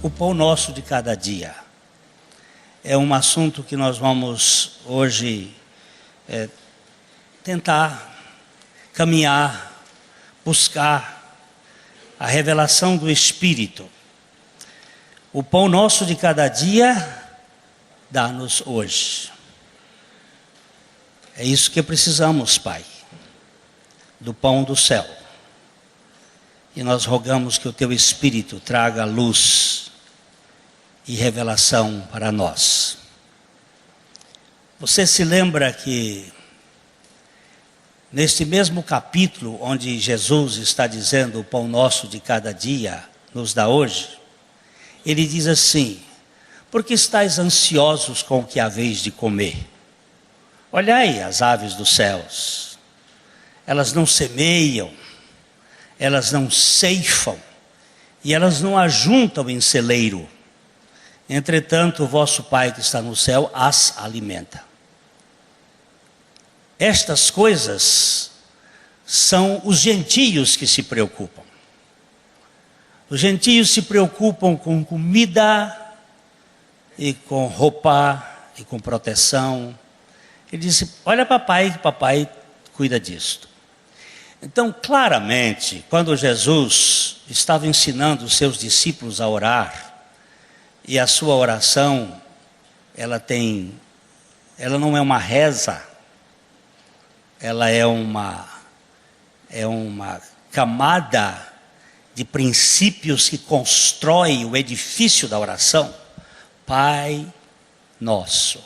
O pão nosso de cada dia. É um assunto que nós vamos hoje tentar caminhar, buscar a revelação do Espírito. O pão nosso de cada dia, dá-nos hoje. É isso que precisamos, Pai, do pão do céu. E nós rogamos que o Teu Espírito traga luz e revelação para nós. Você se lembra que neste mesmo capítulo onde Jesus está dizendo o pão nosso de cada dia nos dá hoje, ele diz assim: por que estáis ansiosos com o que haveis de comer? Olhai as aves dos céus, elas não semeiam, elas não ceifam, e elas não ajuntam em celeiro. Entretanto, o vosso Pai que está no céu as alimenta. Estas coisas são os gentios que se preocupam. Os gentios se preocupam com comida e com roupa e com proteção. Ele disse: olha papai, que papai cuida disto. Então, claramente, quando Jesus estava ensinando os seus discípulos a orar, e a sua oração, ela não é uma reza, ela é uma camada de princípios que constrói o edifício da oração. Pai nosso.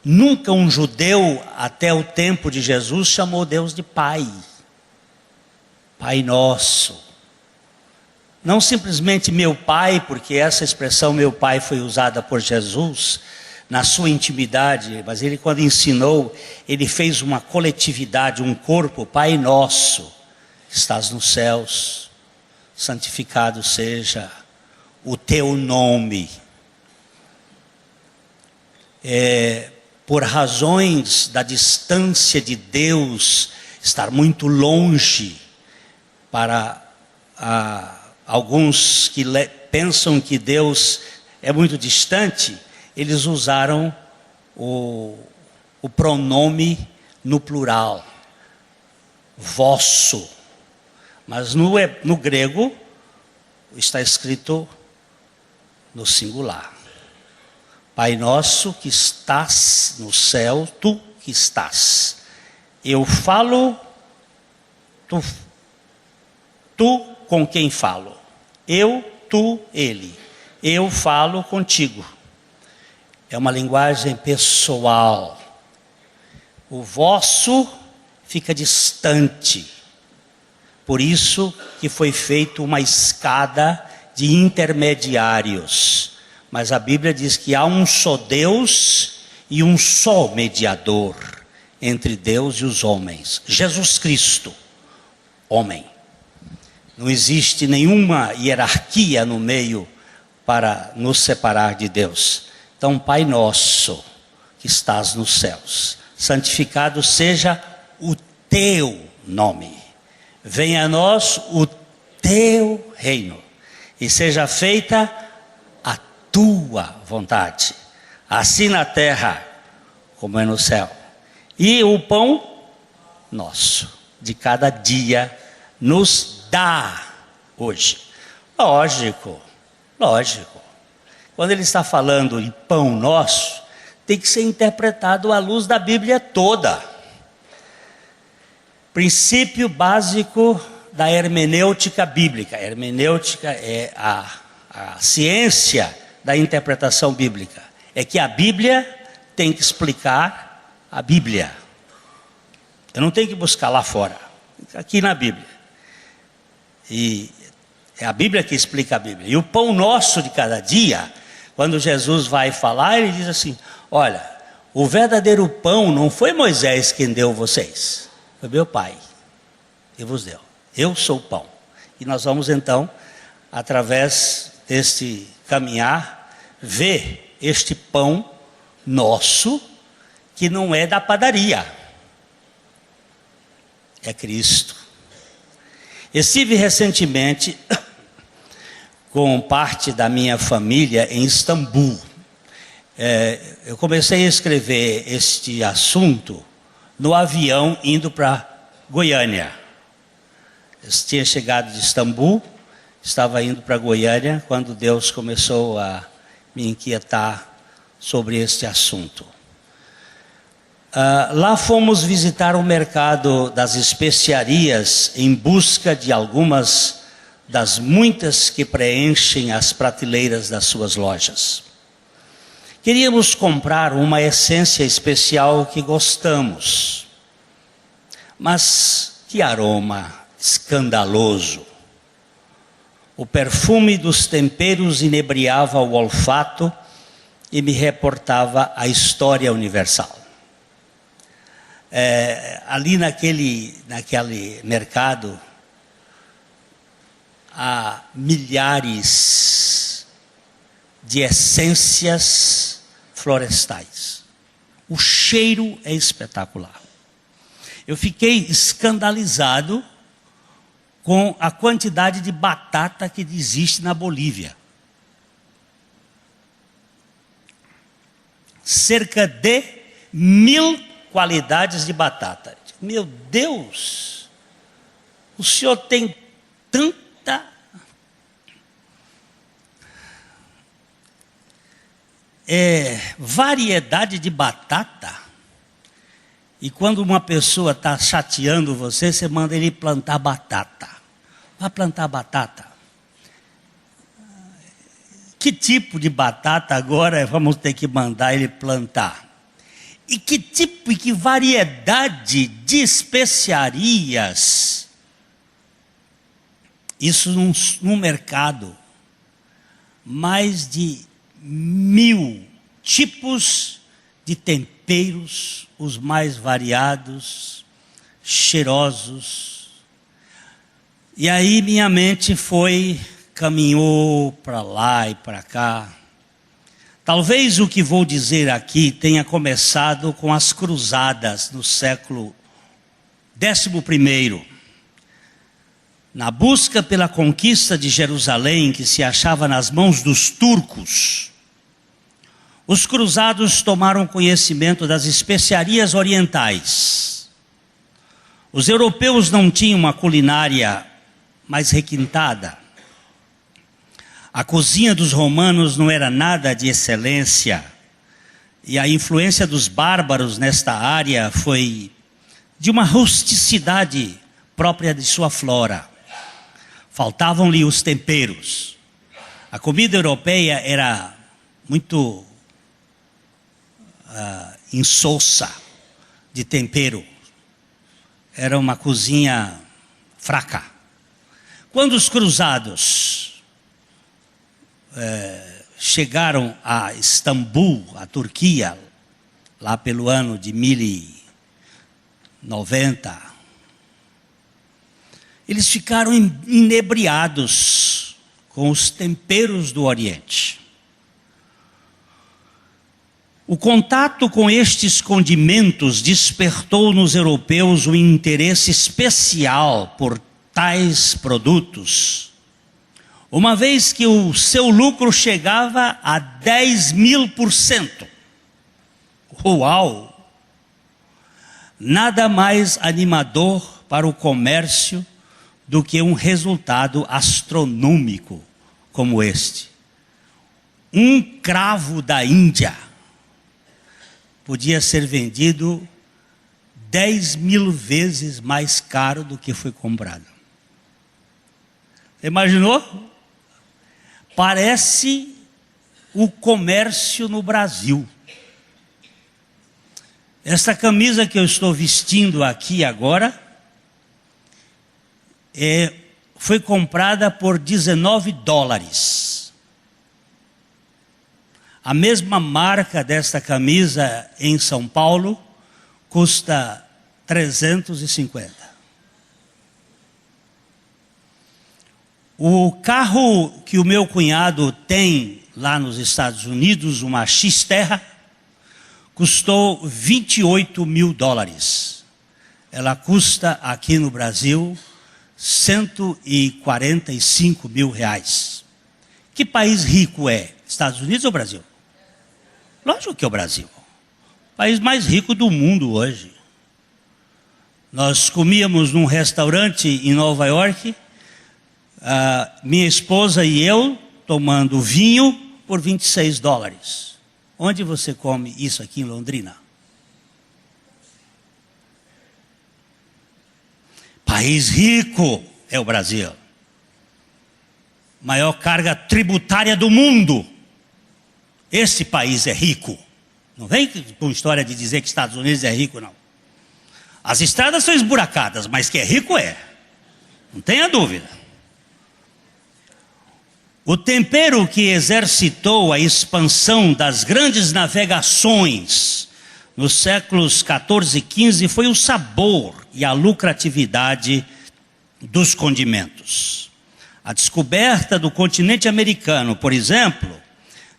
Nunca um judeu, até o tempo de Jesus, chamou Deus de Pai. Pai nosso. Não simplesmente meu Pai, porque essa expressão meu Pai foi usada por Jesus na sua intimidade, mas ele, quando ensinou, ele fez uma coletividade, um corpo. Pai nosso, que estás nos céus, santificado seja o teu nome. Por razões da distância de Deus, estar muito longe, para alguns que pensam que Deus é muito distante, eles usaram o pronome no plural, vosso. Mas no grego está escrito no singular. Pai nosso que estás no céu, tu que estás. Eu falo, tu com quem falo. Eu, tu, ele. Eu falo contigo. É uma linguagem pessoal. O vosso fica distante. Por isso que foi feita uma escada de intermediários. Mas a Bíblia diz que há um só Deus e um só mediador entre Deus e os homens. Jesus Cristo, homem. Não existe nenhuma hierarquia no meio para nos separar de Deus. Então, Pai nosso que estás nos céus, santificado seja o teu nome. Venha a nós o teu reino e seja feita a tua vontade, assim na terra como é no céu. E o pão nosso de cada dia nos dá hoje. Lógico. Quando ele está falando em pão nosso, tem que ser interpretado à luz da Bíblia toda. Princípio básico da hermenêutica bíblica. A hermenêutica é a ciência da interpretação bíblica. É que a Bíblia tem que explicar a Bíblia. Eu não tenho que buscar lá fora. Aqui na Bíblia. E é a Bíblia que explica a Bíblia. E o pão nosso de cada dia, quando Jesus vai falar, ele diz assim: olha, o verdadeiro pão não foi Moisés quem deu vocês, foi meu Pai, e vos deu. Eu sou o pão. E nós vamos então, através deste caminhar, ver este pão nosso, que não é da padaria, é Cristo. Estive recentemente com parte da minha família em Istambul. Eu comecei a escrever este assunto no avião indo para Goiânia. Eu tinha chegado de Istambul, estava indo para Goiânia, quando Deus começou a me inquietar sobre este assunto. Lá fomos visitar o mercado das especiarias em busca de algumas das muitas que preenchem as prateleiras das suas lojas. Queríamos comprar uma essência especial que gostamos, mas que aroma escandaloso! O perfume dos temperos inebriava o olfato e me reportava a história universal. Ali naquele mercado, há milhares de essências florestais. O cheiro é espetacular. Eu fiquei escandalizado com a quantidade de batata que existe na Bolívia. Cerca de 1000 qualidades de batata. Meu Deus! O senhor tem tanta variedade de batata, e quando uma pessoa está chateando você, você manda ele plantar batata. Vai plantar batata. Que tipo de batata agora vamos ter que mandar ele plantar? E que tipo e que variedade de especiarias? Isso num mercado. Mais de 1000 tipos de temperos, os mais variados, cheirosos. E aí minha mente caminhou para lá e para cá. Talvez o que vou dizer aqui tenha começado com as cruzadas no século XI. Na busca pela conquista de Jerusalém, que se achava nas mãos dos turcos, os cruzados tomaram conhecimento das especiarias orientais. Os europeus não tinham uma culinária mais requintada. A cozinha dos romanos não era nada de excelência, e a influência dos bárbaros nesta área foi de uma rusticidade própria de sua flora. Faltavam-lhe os temperos. A comida europeia era muito insossa de tempero. Era uma cozinha fraca. Quando os cruzados chegaram a Istambul, a Turquia, lá pelo ano de 1090, eles ficaram inebriados com os temperos do Oriente. O contato com estes condimentos despertou nos europeus um interesse especial por tais produtos, uma vez que o seu lucro chegava a 10.000%. Uau! Nada mais animador para o comércio do que um resultado astronômico como este. Um cravo da Índia podia ser vendido 10.000 vezes mais caro do que foi comprado. Imaginou? Parece o comércio no Brasil. Esta camisa que eu estou vestindo aqui agora foi comprada por $19. A mesma marca desta camisa em São Paulo custa 350. O carro que o meu cunhado tem lá nos Estados Unidos, uma X-Terra, custou $28.000. Ela custa aqui no Brasil R$ 145.000. Que país rico é? Estados Unidos ou Brasil? Lógico que é o Brasil. O país mais rico do mundo hoje. Nós comíamos num restaurante em Nova York, minha esposa e eu tomando vinho por $26. Onde você come isso aqui em Londrina? País rico é o Brasil. Maior carga tributária do mundo. Esse país é rico. Não vem com história de dizer que Estados Unidos é rico, não. As estradas são esburacadas, mas que é rico é. Não tenha dúvida. O tempero que exercitou a expansão das grandes navegações nos séculos 14 e 15 foi o sabor e a lucratividade dos condimentos. A descoberta do continente americano, por exemplo,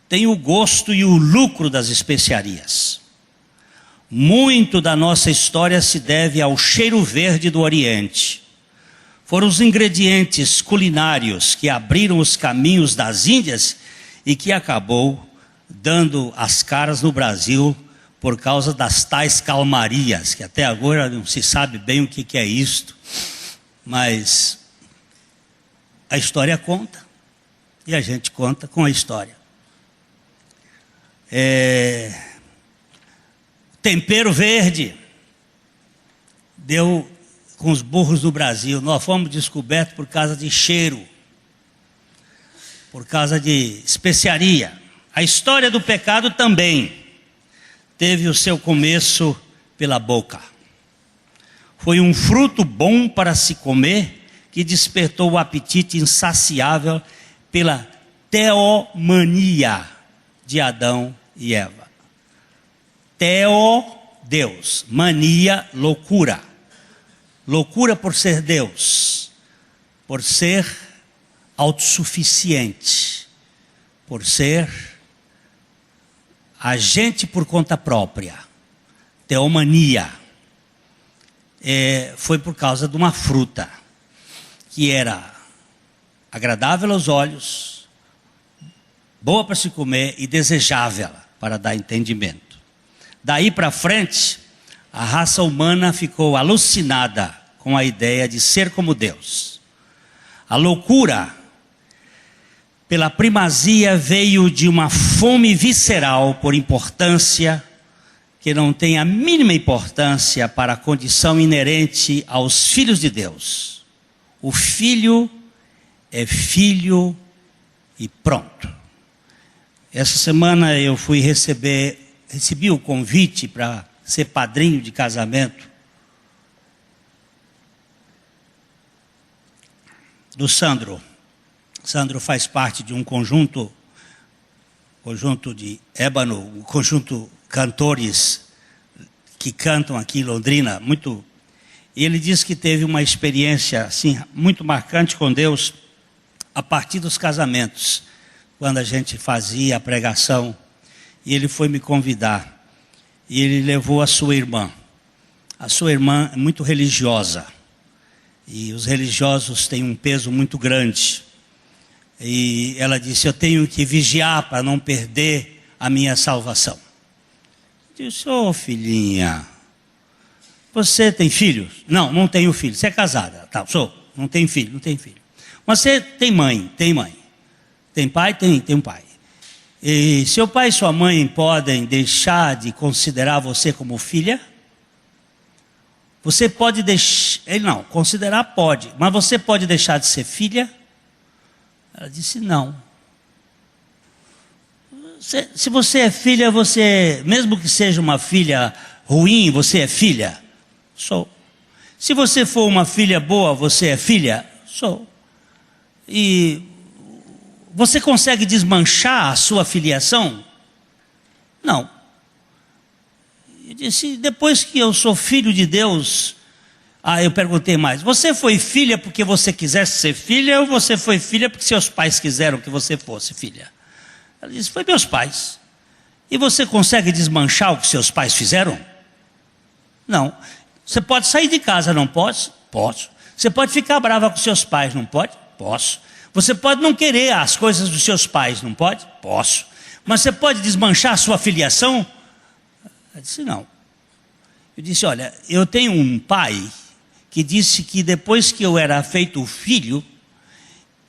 tem o gosto e o lucro das especiarias. Muito da nossa história se deve ao cheiro verde do Oriente. Foram os ingredientes culinários que abriram os caminhos das Índias e que acabou dando as caras no Brasil por causa das tais calmarias, que até agora não se sabe bem o que é isto, mas a história conta e a gente conta com a história. Tempero verde deu com os burros do Brasil. Nós fomos descobertos por causa de cheiro, por causa de especiaria. A história do pecado também teve o seu começo pela boca. Foi um fruto bom para se comer que despertou o apetite insaciável pela teomania de Adão e Eva. Teo, Deus. Mania, loucura. Loucura por ser Deus, por ser autossuficiente, por ser agente por conta própria. Teomania. Foi por causa de uma fruta que era agradável aos olhos, boa para se comer e desejável para dar entendimento. Daí para frente, a raça humana ficou alucinada com a ideia de ser como Deus. A loucura pela primazia veio de uma fome visceral por importância que não tem a mínima importância para a condição inerente aos filhos de Deus. O filho é filho e pronto. Essa semana eu recebi o convite para ser padrinho de casamento do Sandro. Sandro faz parte de um conjunto de ébano, um conjunto cantores que cantam aqui em Londrina, e ele disse que teve uma experiência assim, muito marcante com Deus a partir dos casamentos, quando a gente fazia a pregação, e ele foi me convidar. E ele levou a sua irmã. A sua irmã é muito religiosa. E os religiosos têm um peso muito grande. E ela disse, eu tenho que vigiar para não perder a minha salvação. Eu disse, filhinha, você tem filhos? Não, não tenho filho. Você é casada? Tá, sou. Não tenho filho, não tenho filho. Mas você tem mãe? Tem mãe. Tem pai? Tem um pai. E seu pai e sua mãe podem deixar de considerar você como filha? Você pode deixar... Ele não, considerar pode. Mas você pode deixar de ser filha? Ela disse não. Se você é filha, mesmo que seja uma filha ruim, você é filha? Sou. Se você for uma filha boa, você é filha? Sou. E... você consegue desmanchar a sua filiação? Não. Eu disse, depois que eu sou filho de Deus, eu perguntei mais, você foi filha porque você quisesse ser filha ou você foi filha porque seus pais quiseram que você fosse filha? Ela disse, foi meus pais. E você consegue desmanchar o que seus pais fizeram? Não. Você pode sair de casa, não pode? Posso. Você pode ficar brava com seus pais, não pode? Posso. Você pode não querer as coisas dos seus pais, não pode? Posso. Mas você pode desmanchar a sua filiação? Eu disse, não. Eu disse, olha, eu tenho um pai que disse que depois que eu era feito filho,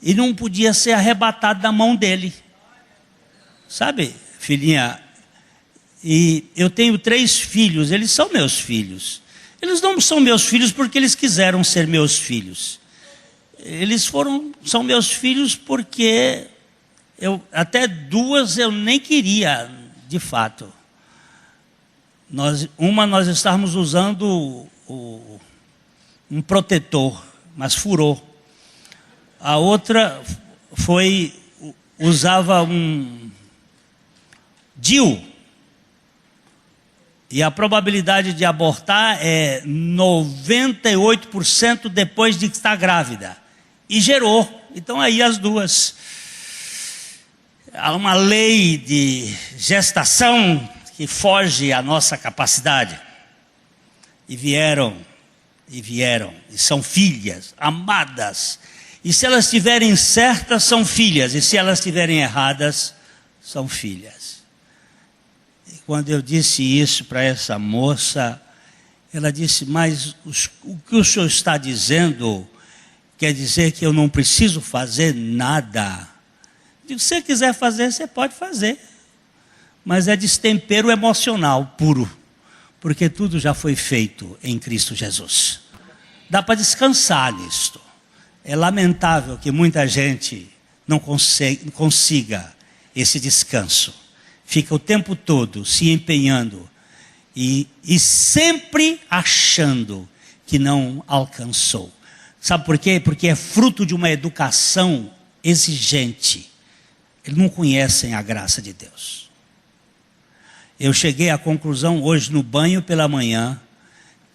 ele não podia ser arrebatado da mão dele. Sabe, filhinha? E eu tenho 3 filhos, eles são meus filhos. Eles não são meus filhos porque eles quiseram ser meus filhos. São meus filhos porque até 2 eu nem queria, de fato. Nós estávamos usando um protetor, mas furou. A outra usava um DIU. E a probabilidade de abortar é 98% depois de estar grávida. E gerou. Então aí as duas. Há uma lei de gestação que foge à nossa capacidade. E vieram, e são filhas, amadas. E se elas estiverem certas, são filhas. E se elas estiverem erradas, são filhas. E quando eu disse isso para essa moça, ela disse, mas o que o senhor está dizendo quer dizer que eu não preciso fazer nada. Eu digo, se você quiser fazer, você pode fazer. Mas é destempero emocional puro. Porque tudo já foi feito em Cristo Jesus. Dá para descansar nisto. É lamentável que muita gente não consiga esse descanso. Fica o tempo todo se empenhando e sempre achando que não alcançou. Sabe por quê? Porque é fruto de uma educação exigente. Eles não conhecem a graça de Deus. Eu cheguei à conclusão hoje no banho pela manhã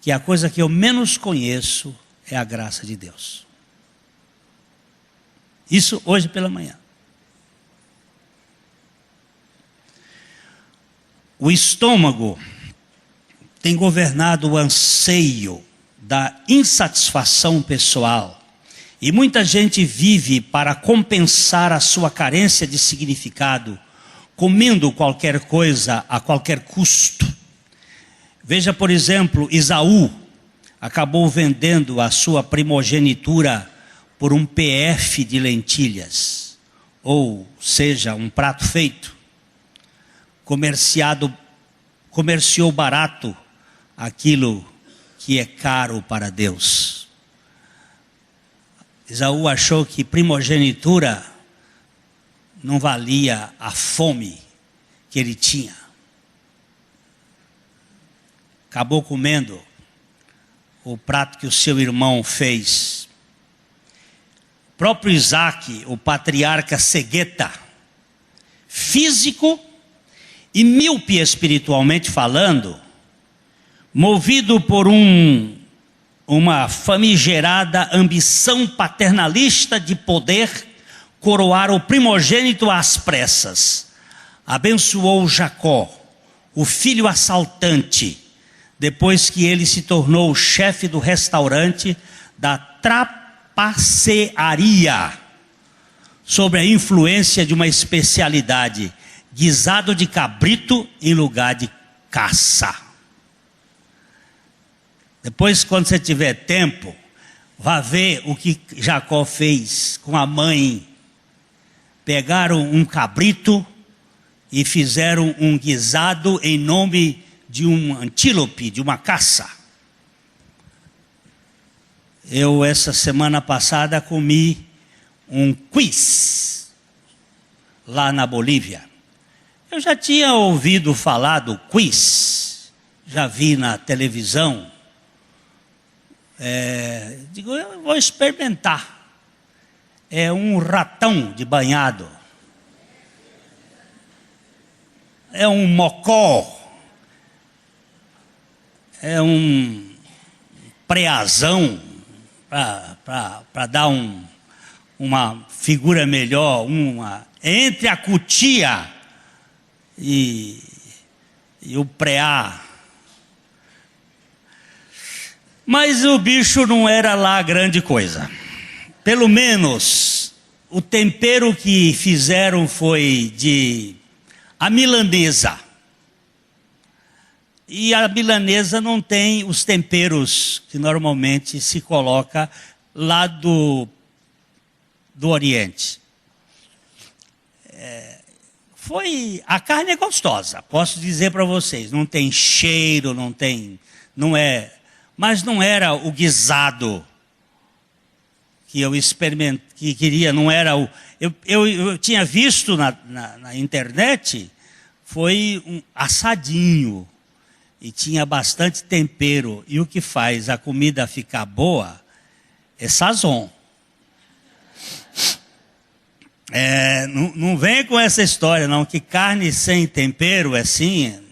que a coisa que eu menos conheço é a graça de Deus. Isso hoje pela manhã. O estômago tem governado o anseio da insatisfação pessoal. E muita gente vive para compensar a sua carência de significado, comendo qualquer coisa a qualquer custo. Veja, por exemplo, Esaú acabou vendendo a sua primogenitura por um PF de lentilhas, ou seja, um prato feito. Comerciou barato aquilo que é caro para Deus. Esaú achou que primogenitura não valia a fome que ele tinha. Acabou comendo o prato que o seu irmão fez. O próprio Isaac, o patriarca cegueta, físico e míope espiritualmente falando, movido por uma famigerada ambição paternalista de poder, coroar o primogênito às pressas. Abençoou Jacó, o filho assaltante, depois que ele se tornou o chefe do restaurante da trapacearia, sob a influência de uma especialidade, guisado de cabrito em lugar de caça. Depois, quando você tiver tempo, vá ver o que Jacó fez com a mãe. Pegaram um cabrito e fizeram um guisado em nome de um antílope, de uma caça. Eu, essa semana passada, comi um quiz lá na Bolívia. Eu já tinha ouvido falar do quiz, já vi na televisão. Digo, eu vou experimentar. É um ratão de banhado. É um mocó. É um preazão para dar uma figura melhor, entre a cutia e o preá. Mas o bicho não era lá grande coisa. Pelo menos o tempero que fizeram foi a milanesa. E a milanesa não tem os temperos que normalmente se coloca lá do Oriente. A carne é gostosa, posso dizer para vocês. Não tem cheiro, mas não era o guisado que eu experimentei, que queria, não era o... Eu tinha visto na internet, foi um assadinho, e tinha bastante tempero, e o que faz a comida ficar boa é sazon. Não vem com essa história não, que carne sem tempero é assim.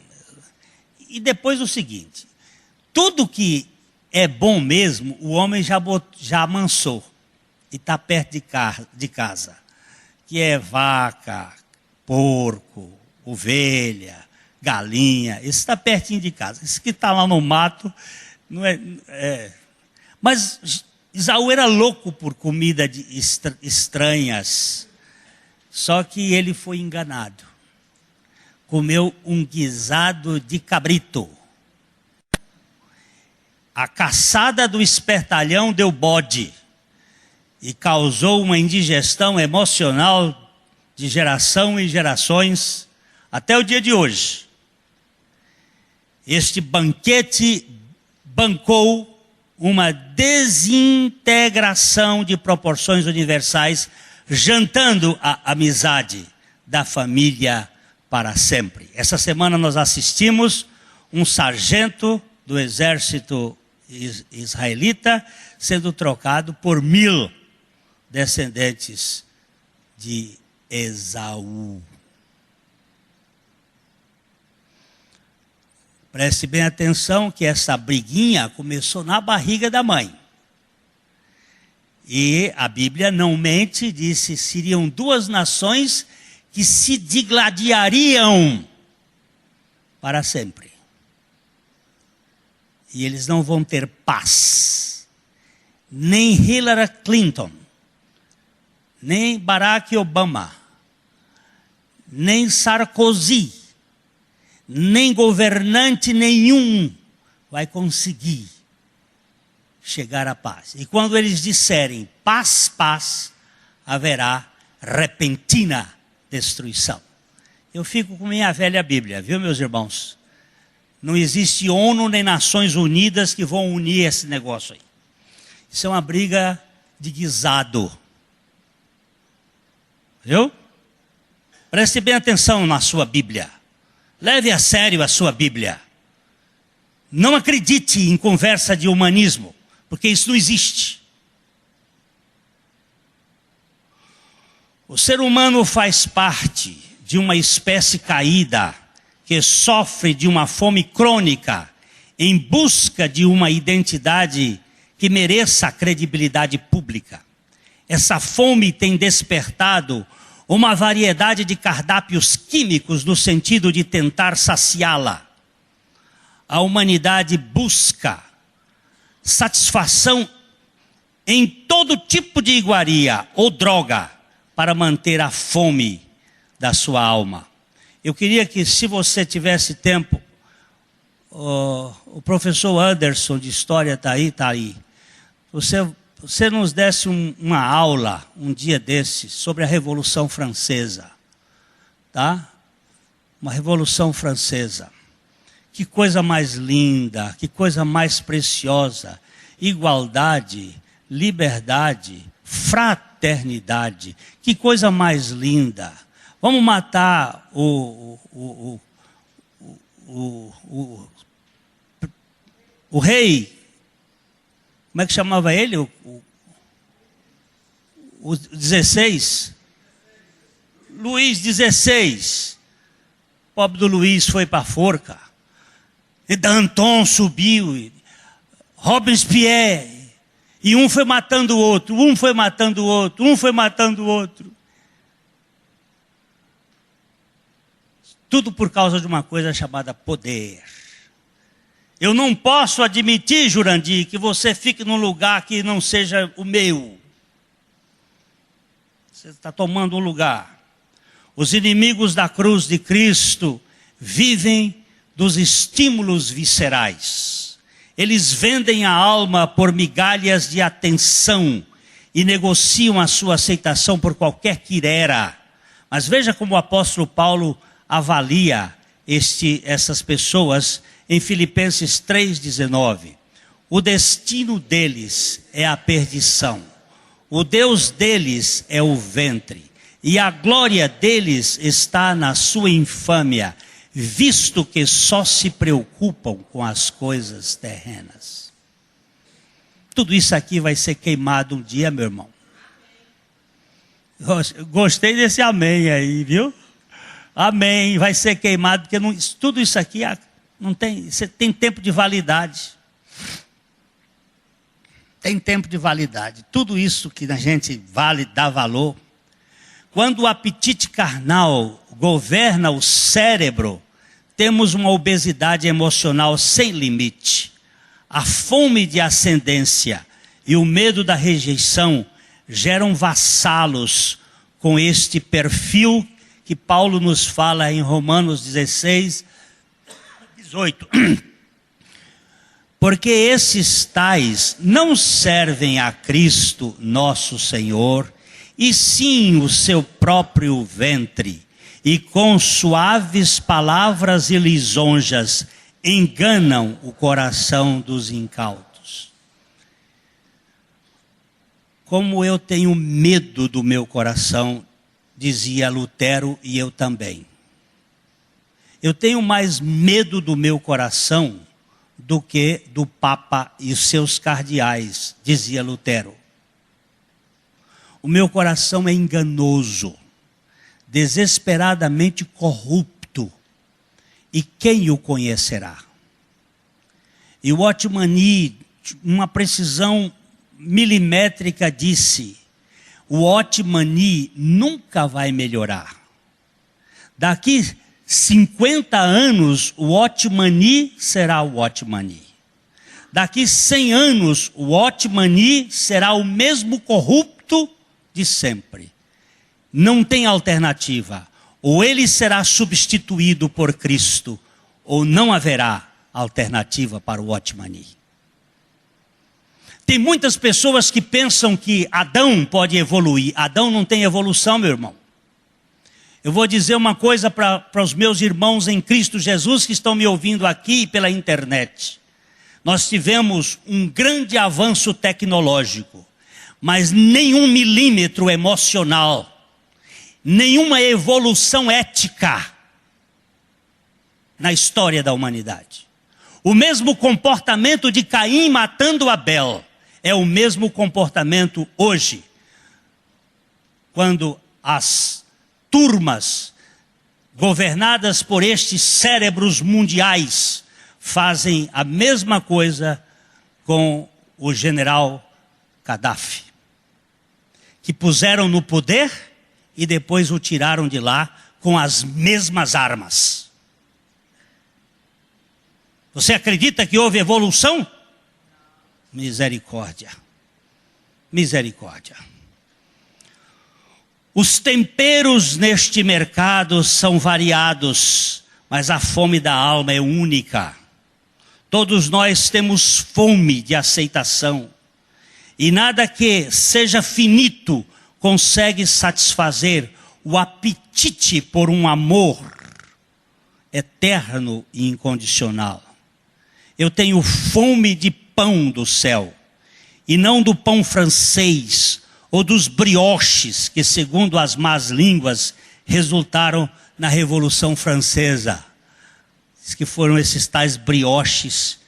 E depois o seguinte, tudo que é bom mesmo, o homem já amansou, e está perto de casa, que é vaca, porco, ovelha, galinha, esse está pertinho de casa. Esse que está lá no mato, não é. Mas Esaú era louco por comida estranhas, só que ele foi enganado. Comeu um guisado de cabrito. A caçada do espertalhão deu bode e causou uma indigestão emocional de geração em gerações até o dia de hoje. Este banquete bancou uma desintegração de proporções universais, jantando a amizade da família para sempre. Essa semana nós assistimos um sargento do exército israelita sendo trocado por 1000 descendentes de Esaú. Preste bem atenção que essa briguinha começou na barriga da mãe. E a Bíblia não mente, disse, seriam 2 nações que se digladiariam para sempre. E eles não vão ter paz. Nem Hillary Clinton, nem Barack Obama, nem Sarkozy, nem governante nenhum vai conseguir chegar à paz. E quando eles disserem paz, paz, haverá repentina destruição. Eu fico com minha velha Bíblia, viu, meus irmãos? Não existe ONU nem Nações Unidas que vão unir esse negócio aí. Isso é uma briga de guisado. Viu? Preste bem atenção na sua Bíblia. Leve a sério a sua Bíblia. Não acredite em conversa de humanismo, porque isso não existe. O ser humano faz parte de uma espécie caída que sofre de uma fome crônica em busca de uma identidade que mereça a credibilidade pública. Essa fome tem despertado uma variedade de cardápios químicos no sentido de tentar saciá-la. A humanidade busca satisfação em todo tipo de iguaria ou droga para manter a fome da sua alma. Eu queria que, se você tivesse tempo, o professor Anderson de História está aí. Você nos desse uma aula, um dia desses, sobre a Revolução Francesa. Tá? Uma Revolução Francesa. Que coisa mais linda, que coisa mais preciosa. Igualdade, liberdade, fraternidade. Que coisa mais linda. Vamos matar o rei. Como é que chamava ele? O 16? Luís XVI. O pobre do Luís foi para a forca. E Danton subiu. Robespierre. E um foi matando o outro. Um foi matando o outro. Um foi matando o outro. Tudo por causa de uma coisa chamada poder. Eu não posso admitir, Jurandir, que você fique num lugar que não seja o meu. Você está tomando um lugar. Os inimigos da cruz de Cristo vivem dos estímulos viscerais. Eles vendem a alma por migalhas de atenção e negociam a sua aceitação por qualquer quirera. Mas veja como o apóstolo Paulo avalia essas pessoas em Filipenses 3,19. O destino deles é a perdição. O Deus deles é o ventre. E a glória deles está na sua infâmia, visto que só se preocupam com as coisas terrenas. Tudo isso aqui vai ser queimado um dia, meu irmão. Gostei desse amém aí, viu? Amém, vai ser queimado, porque não, tudo isso aqui não tem, você tem tempo de validade. Tem tempo de validade. Tudo isso que a gente dá valor. Quando o apetite carnal governa o cérebro, temos uma obesidade emocional sem limite. A fome de ascendência e o medo da rejeição geram vassalos com este perfil que Paulo nos fala em Romanos 16, 18. Porque esses tais não servem a Cristo nosso Senhor, e sim o seu próprio ventre, e com suaves palavras e lisonjas enganam o coração dos incautos. Como eu tenho medo do meu coração, dizia Lutero, e eu também. Eu tenho mais medo do meu coração do que do Papa e os seus cardeais, dizia Lutero. O meu coração é enganoso, desesperadamente corrupto, e quem o conhecerá? E o Ottmani, uma precisão milimétrica, disse: o Ottmani nunca vai melhorar. Daqui 50 anos, o Ottmani será o Ottmani. Daqui 100 anos, o Ottmani será o mesmo corrupto de sempre. Não tem alternativa. Ou ele será substituído por Cristo, ou não haverá alternativa para o Ottmani. Tem muitas pessoas que pensam que Adão pode evoluir. Adão não tem evolução, meu irmão. Eu vou dizer uma coisa para os meus irmãos em Cristo Jesus que estão me ouvindo aqui pela internet. Nós tivemos um grande avanço tecnológico, mas nenhum milímetro emocional, nenhuma evolução ética na história da humanidade. O mesmo comportamento de Caim matando Abel é o mesmo comportamento hoje, quando as turmas governadas por estes cérebros mundiais fazem a mesma coisa com o general Gaddafi, que puseram no poder e depois o tiraram de lá com as mesmas armas. Você acredita que houve evolução? Misericórdia. Misericórdia. Os temperos neste mercado são variados, mas a fome da alma é única. Todos nós temos fome de aceitação. E nada que seja finito consegue satisfazer o apetite por um amor eterno e incondicional. Eu tenho fome de pão do céu, e não do pão francês, ou dos brioches, que segundo as más línguas, resultaram na Revolução Francesa. Diz que foram esses tais brioches,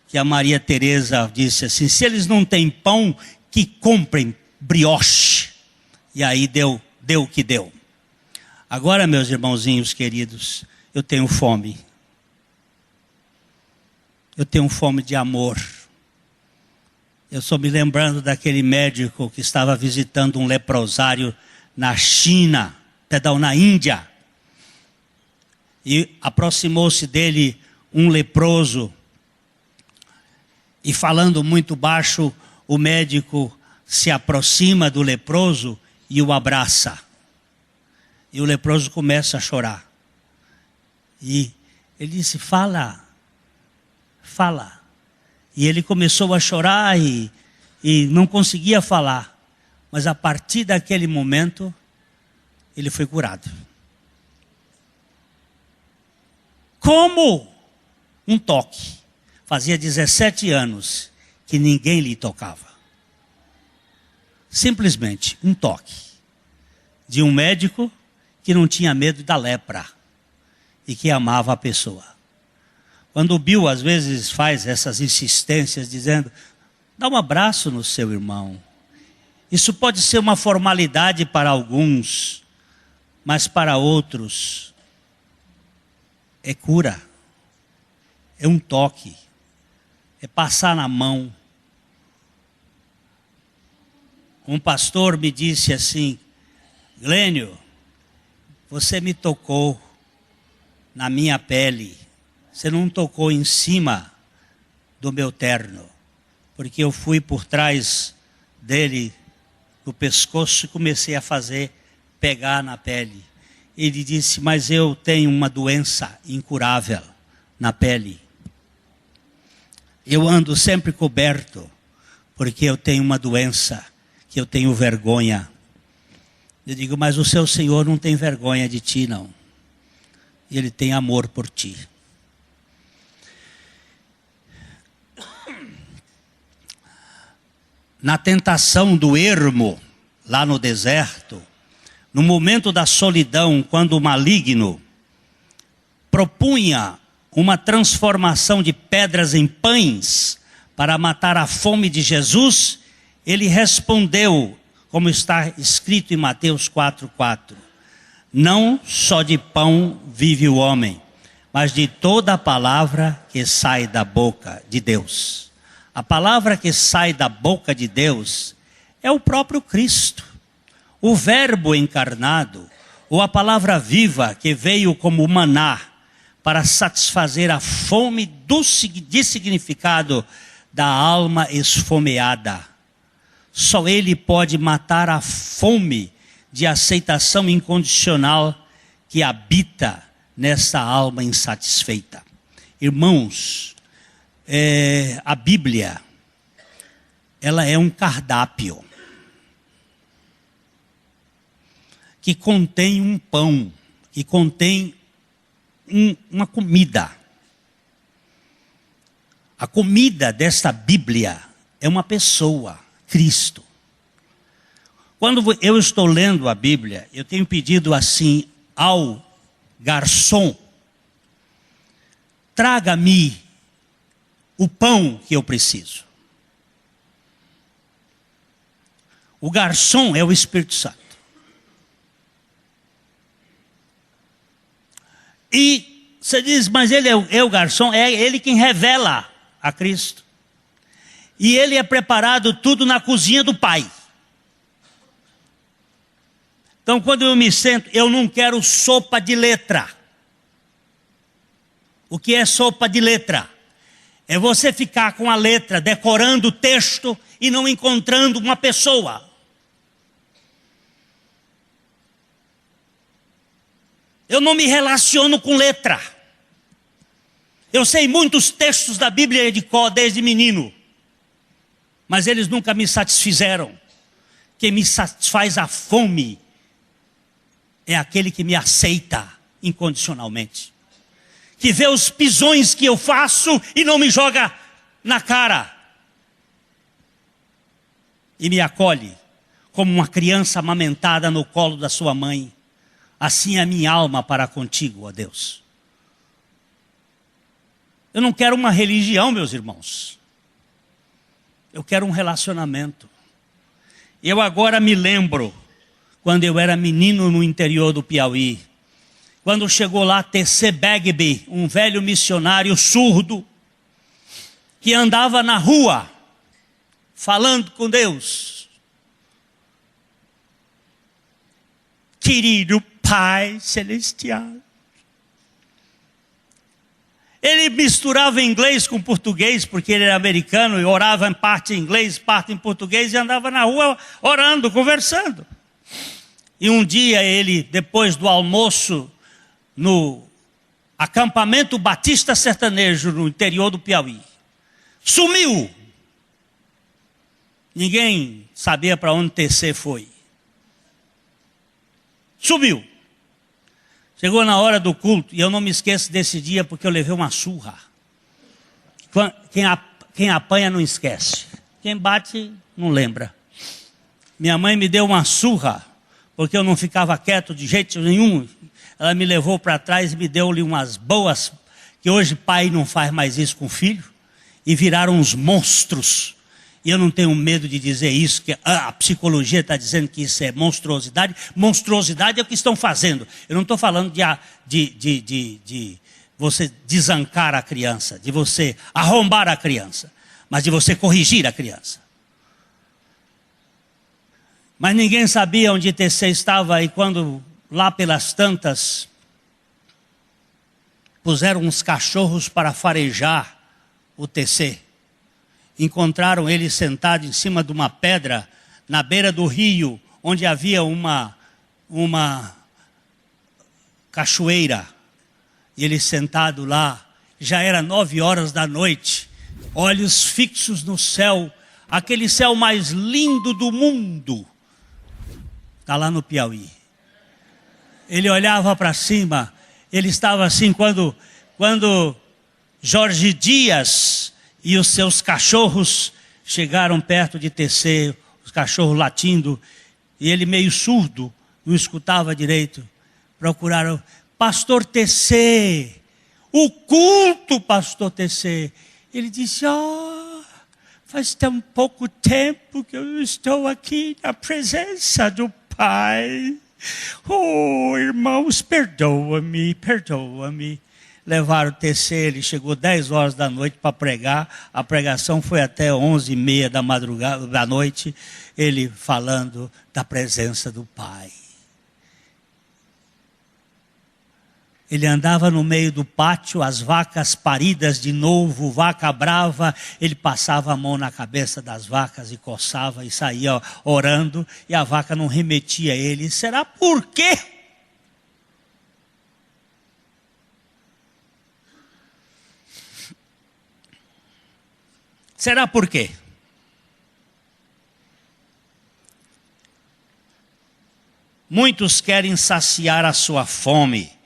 que a Maria Teresa disse assim: se eles não têm pão, que comprem brioche. E aí deu o que deu. Agora, meus irmãozinhos queridos, eu tenho fome. Eu tenho fome de amor. Eu estou me lembrando daquele médico que estava visitando um leprosário na China, perdão, na Índia. E aproximou-se dele um leproso. E falando muito baixo, o médico se aproxima do leproso e o abraça. E o leproso começa a chorar. E ele disse, fala, fala. E ele começou a chorar e não conseguia falar. Mas a partir daquele momento, ele foi curado. Como um toque. Fazia 17 anos que ninguém lhe tocava. Simplesmente um toque. De um médico que não tinha medo da lepra. E que amava a pessoa. Quando o Bill às vezes faz essas insistências dizendo, dá um abraço no seu irmão. Isso pode ser uma formalidade para alguns, mas para outros é cura. É um toque. É passar na mão. Um pastor me disse assim, Glênio, você me tocou na minha pele. Você não tocou em cima do meu terno. Porque eu fui por trás dele, no pescoço, e comecei a pegar na pele. Ele disse, mas eu tenho uma doença incurável na pele. Eu ando sempre coberto, porque eu tenho uma doença, que eu tenho vergonha. Eu digo, mas o seu Senhor não tem vergonha de ti, não. Ele tem amor por ti. Na tentação do ermo, lá no deserto, no momento da solidão, quando o maligno propunha uma transformação de pedras em pães para matar a fome de Jesus, ele respondeu, como está escrito em Mateus 4:4, não só de pão vive o homem, mas de toda a palavra que sai da boca de Deus. A palavra que sai da boca de Deus é o próprio Cristo, o verbo encarnado, ou a palavra viva que veio como maná para satisfazer a fome de significado da alma esfomeada. Só Ele pode matar a fome de aceitação incondicional que habita nessa alma insatisfeita. Irmãos, a Bíblia, ela é um cardápio que contém um pão, que contém uma comida. A comida desta Bíblia é uma pessoa, Cristo. Quando eu estou lendo a Bíblia, eu tenho pedido assim ao garçom, traga-me o pão que eu preciso. O garçom é o Espírito Santo. E você diz, mas ele é o garçom, é ele quem revela a Cristo. E ele é preparado tudo na cozinha do Pai. Então quando eu me sento, eu não quero sopa de letra. O que é sopa de letra? É você ficar com a letra, decorando o texto e não encontrando uma pessoa. Eu não me relaciono com letra. Eu sei muitos textos da Bíblia de cor desde menino. Mas eles nunca me satisfizeram. Quem me satisfaz a fome é aquele que me aceita incondicionalmente. Que vê os pisões que eu faço e não me joga na cara. E me acolhe como uma criança amamentada no colo da sua mãe. Assim é a minha alma para contigo, ó Deus. Eu não quero uma religião, meus irmãos. Eu quero um relacionamento. Eu agora me lembro, quando eu era menino no interior do Piauí, quando chegou lá T.C. Bagby, um velho missionário surdo, que andava na rua, falando com Deus. Querido Pai Celestial. Ele misturava inglês com português, porque ele era americano, e orava em parte em inglês, parte em português, e andava na rua orando, conversando. E um dia ele, depois do almoço, no acampamento Batista Sertanejo, no interior do Piauí, sumiu. Ninguém sabia para onde TC foi. Sumiu. Chegou na hora do culto, e eu não me esqueço desse dia porque eu levei uma surra. Quem apanha não esquece. Quem bate não lembra. Minha mãe me deu uma surra, porque eu não ficava quieto de jeito nenhum. Ela me levou para trás e me deu-lhe umas boas, que hoje pai não faz mais isso com o filho, e viraram uns monstros. E eu não tenho medo de dizer isso, que a psicologia está dizendo que isso é monstruosidade. Monstruosidade é o que estão fazendo. Eu não estou falando de você desancar a criança, de você arrombar a criança, mas de você corrigir a criança. Mas ninguém sabia onde TC estava, e quando lá pelas tantas puseram uns cachorros para farejar o TC, encontraram ele sentado em cima de uma pedra na beira do rio, onde havia uma cachoeira, e ele sentado lá. Já era 9 horas da noite, olhos fixos no céu, aquele céu mais lindo do mundo. Está lá no Piauí. Ele olhava para cima, ele estava assim quando Jorge Dias e os seus cachorros chegaram perto de TC, os cachorros latindo, e ele meio surdo, não escutava direito. Procuraram, pastor TC, o culto, pastor TC. Ele disse, faz tão pouco tempo que eu estou aqui na presença do Pai. Oh, irmãos, perdoa-me. Levaram o TC, ele chegou 10 horas da noite para pregar. A pregação foi até 11h30 da noite, ele falando da presença do Pai. Ele andava no meio do pátio, as vacas paridas de novo, vaca brava, ele passava a mão na cabeça das vacas e coçava e saía orando, e a vaca não remetia a ele. Será por quê? Será por quê? Muitos querem saciar a sua fome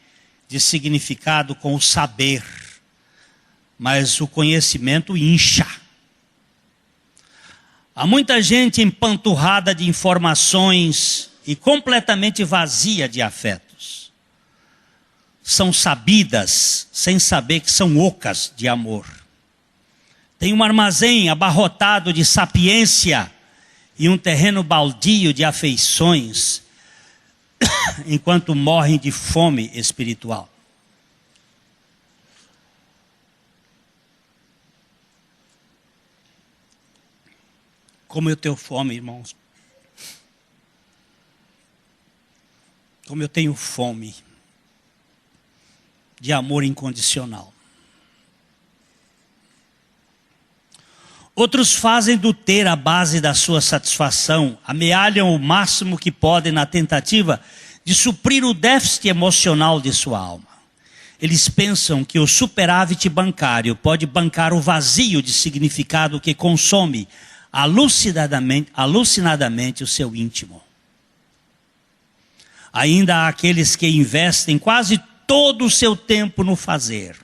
de significado com o saber, mas o conhecimento incha. Há muita gente empanturrada de informações e completamente vazia de afetos. São sabidas sem saber que são ocas de amor. Tem um armazém abarrotado de sapiência e um terreno baldio de afeições, enquanto morrem de fome espiritual. Como eu tenho fome, irmãos. Como eu tenho fome de amor incondicional. Outros fazem do ter a base da sua satisfação, amealham o máximo que podem na tentativa de suprir o déficit emocional de sua alma. Eles pensam que o superávit bancário pode bancar o vazio de significado que consome alucinadamente o seu íntimo. Ainda há aqueles que investem quase todo o seu tempo no fazer,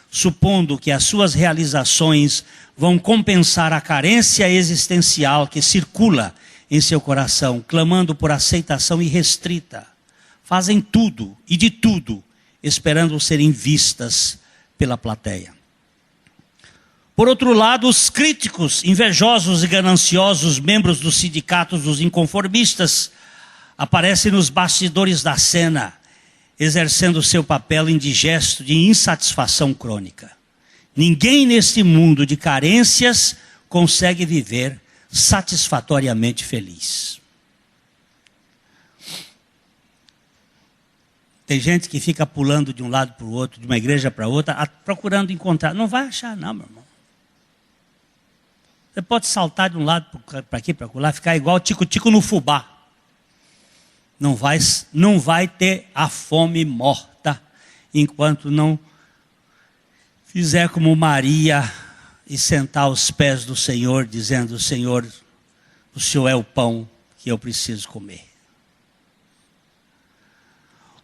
supondo que as suas realizações vão compensar a carência existencial que circula em seu coração, clamando por aceitação irrestrita. Fazem tudo e de tudo, esperando serem vistas pela plateia. Por outro lado, os críticos, invejosos e gananciosos, membros dos sindicatos dos inconformistas, aparecem nos bastidores da cena, exercendo seu papel indigesto de insatisfação crônica. Ninguém neste mundo de carências consegue viver satisfatoriamente feliz. Tem gente que fica pulando de um lado para o outro, de uma igreja para outra, procurando encontrar. Não vai achar não, meu irmão. Você pode saltar de um lado para aqui, para lá, ficar igual tico-tico no fubá. Não vai ter a fome morta enquanto não fizer como Maria e sentar aos pés do Senhor, dizendo: Senhor, o Senhor é o pão que eu preciso comer.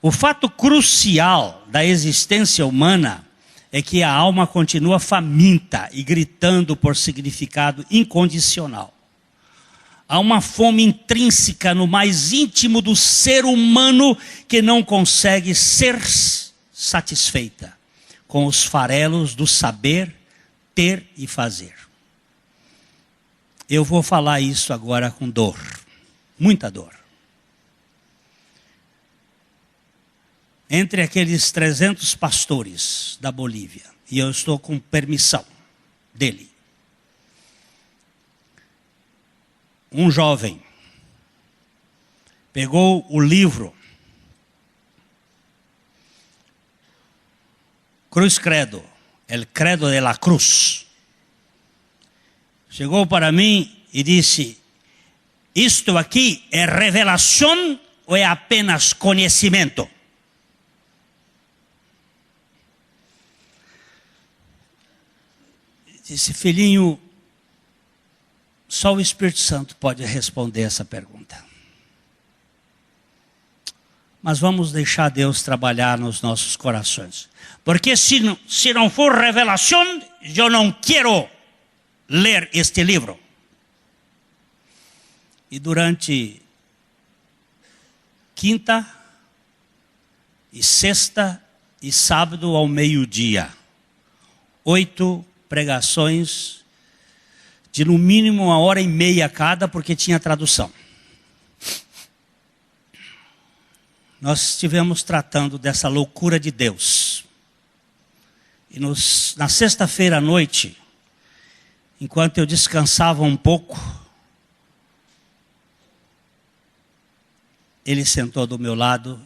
O fato crucial da existência humana é que a alma continua faminta e gritando por significado incondicional. Há uma fome intrínseca no mais íntimo do ser humano que não consegue ser satisfeita com os farelos do saber, ter e fazer. Eu vou falar isso agora com dor, muita dor. Entre aqueles 300 pastores da Bolívia, e eu estou com permissão dele, um jovem pegou o livro Cruz Credo, El Credo de la Cruz. Chegou para mim e disse: isto aqui é revelação ou é apenas conhecimento? Disse: filhinho, só o Espírito Santo pode responder essa pergunta. Mas vamos deixar Deus trabalhar nos nossos corações. Porque se não for revelação, eu não quero ler este livro. E durante quinta e sexta e sábado ao meio-dia, 8 pregações de no mínimo 1h30 cada, porque tinha tradução. Nós estivemos tratando dessa loucura de Deus. E na sexta-feira à noite, enquanto eu descansava um pouco, ele sentou do meu lado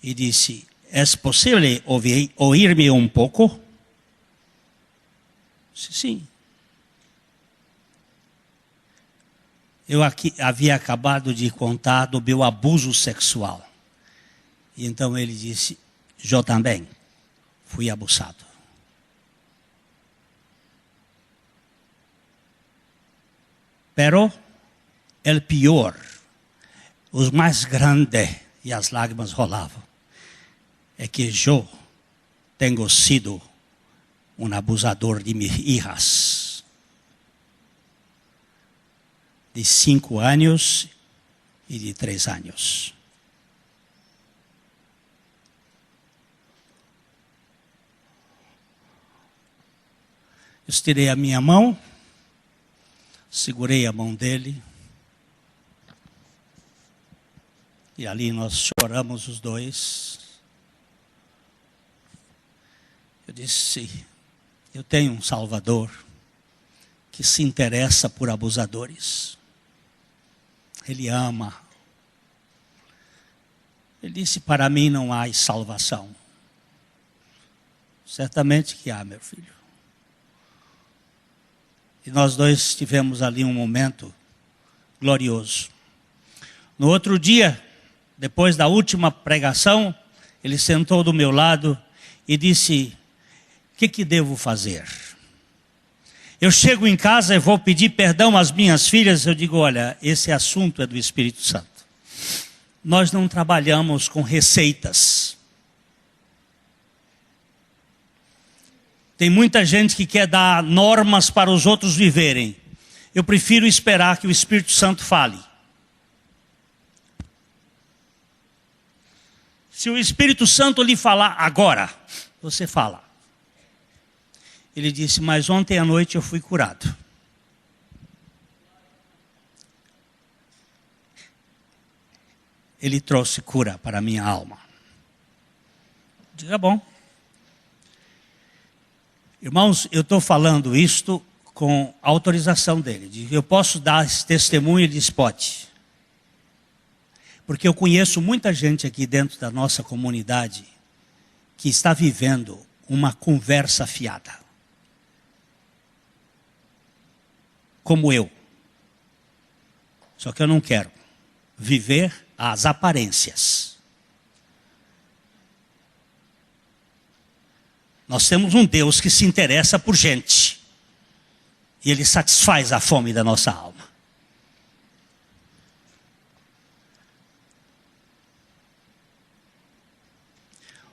e disse: é possível ouvir-me um pouco? Disse: sim. Eu havia acabado de contar do meu abuso sexual. E então ele disse: eu também fui abusado. Pero el pior, os mais grandes, e as lágrimas rolavam, é que eu tenho sido um abusador de minhas filhas. De 5 anos e de 3 anos. Eu estirei a minha mão, segurei a mão dele, e ali nós choramos os dois. Eu disse: eu tenho um Salvador que se interessa por abusadores. Ele ama. Ele disse: para mim não há salvação. Certamente que há, meu filho. E nós dois tivemos ali um momento glorioso. No outro dia, depois da última pregação, ele sentou do meu lado e disse: o que devo fazer? Eu chego em casa e vou pedir perdão às minhas filhas. Eu digo: olha, esse assunto é do Espírito Santo. Nós não trabalhamos com receitas. Tem muita gente que quer dar normas para os outros viverem. Eu prefiro esperar que o Espírito Santo fale. Se o Espírito Santo lhe falar agora, você fala. Ele disse: mas ontem à noite eu fui curado. Ele trouxe cura para a minha alma. Diga: bom. Irmãos, eu estou falando isto com autorização dele. Eu posso dar esse testemunho? Ele disse: pode. Porque eu conheço muita gente aqui dentro da nossa comunidade que está vivendo uma conversa fiada. Como eu. Só que eu não quero viver às aparências. Nós temos um Deus que se interessa por gente. E Ele satisfaz a fome da nossa alma.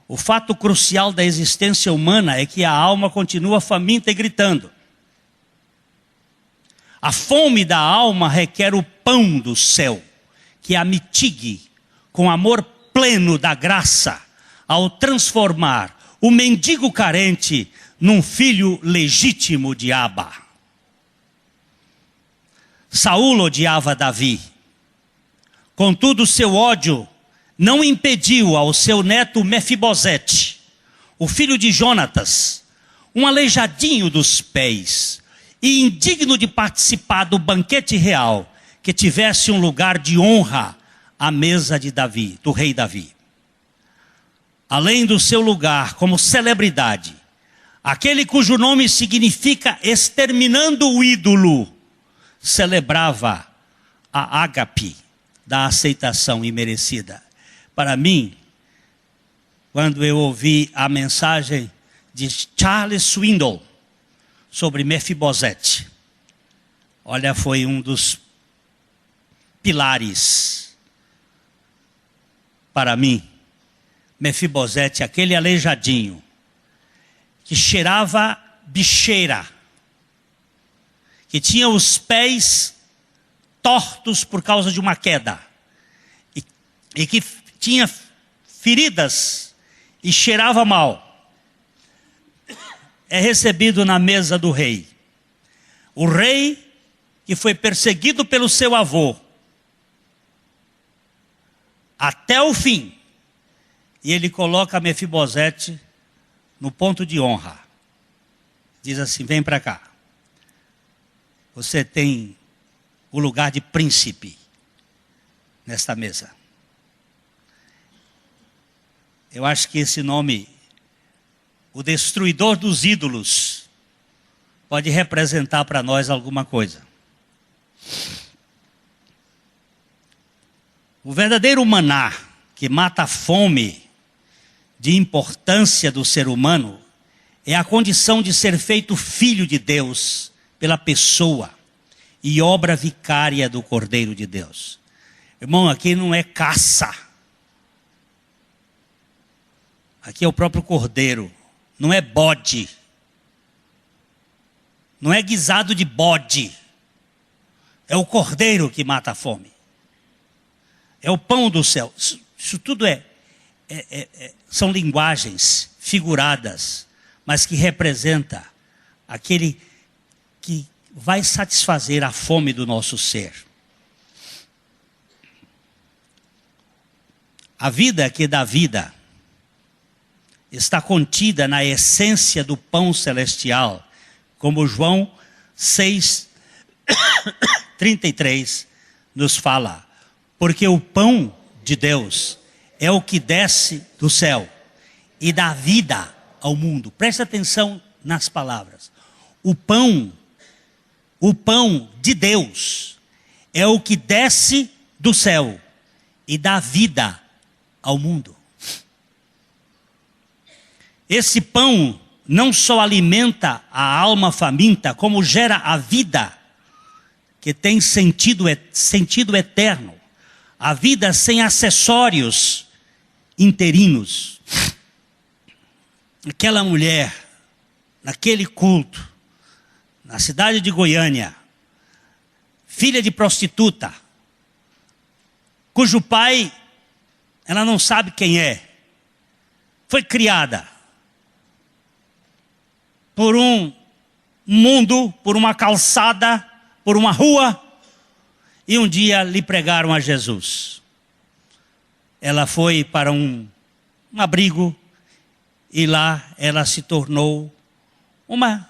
O fato crucial da existência humana é que a alma continua faminta e gritando. A fome da alma requer o pão do céu, que a mitigue com amor pleno da graça, ao transformar o mendigo carente num filho legítimo de Abba. Saul odiava Davi. Contudo, seu ódio não impediu ao seu neto Mefibosete, o filho de Jonatas, um aleijadinho dos pés e indigno de participar do banquete real, que tivesse um lugar de honra à mesa de Davi, do rei Davi. Além do seu lugar como celebridade, aquele cujo nome significa exterminando o ídolo, celebrava a ágape da aceitação imerecida. Para mim, quando eu ouvi a mensagem de Charles Swindoll sobre Mefibosete, olha, foi um dos pilares para mim. Mefibosete, aquele aleijadinho, que cheirava bicheira, que tinha os pés tortos por causa de uma queda, e que tinha feridas e cheirava mal, é recebido na mesa do rei. O rei que foi perseguido pelo seu avô até o fim, e ele coloca Mefibosete no ponto de honra. Diz assim: vem para cá. Você tem o lugar de príncipe nesta mesa. Eu acho que esse nome, o destruidor dos ídolos, pode representar para nós alguma coisa. O verdadeiro maná que mata a fome de importância do ser humano é a condição de ser feito filho de Deus pela pessoa e obra vicária do Cordeiro de Deus. Irmão, aqui não é caça. Aqui é o próprio Cordeiro, não é bode. Não é guisado de bode. É o Cordeiro que mata a fome. É o pão do céu. Isso tudo são linguagens figuradas, mas que representa aquele que vai satisfazer a fome do nosso ser. A vida que dá vida está contida na essência do pão celestial, como João 6:33 nos fala. Porque o pão de Deus é o que desce do céu e dá vida ao mundo. Presta atenção nas palavras. O pão de Deus é o que desce do céu e dá vida ao mundo. Esse pão não só alimenta a alma faminta, como gera a vida que tem sentido eterno. A vida sem acessórios interinos. Aquela mulher, naquele culto, na cidade de Goiânia, filha de prostituta, cujo pai, ela não sabe quem é, foi criada por um mundo, por uma calçada, por uma rua, e um dia lhe pregaram a Jesus. Ela foi para um abrigo e lá ela se tornou uma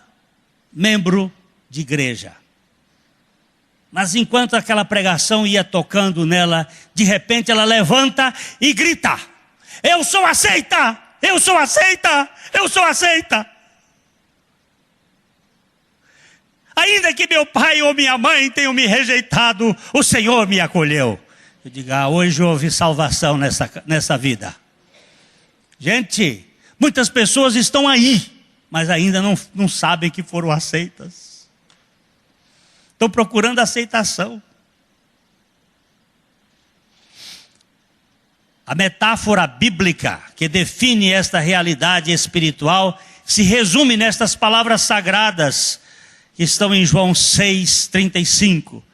membro de igreja. Mas enquanto aquela pregação ia tocando nela, de repente ela levanta e grita: eu sou aceita! Eu sou aceita! Eu sou aceita! Ainda que meu pai ou minha mãe tenham me rejeitado, o Senhor me acolheu. Eu digo, hoje houve salvação nessa vida. Gente, muitas pessoas estão aí, mas ainda não sabem que foram aceitas. Estão procurando aceitação. A metáfora bíblica que define esta realidade espiritual se resume nestas palavras sagradas que estão em João 6,35.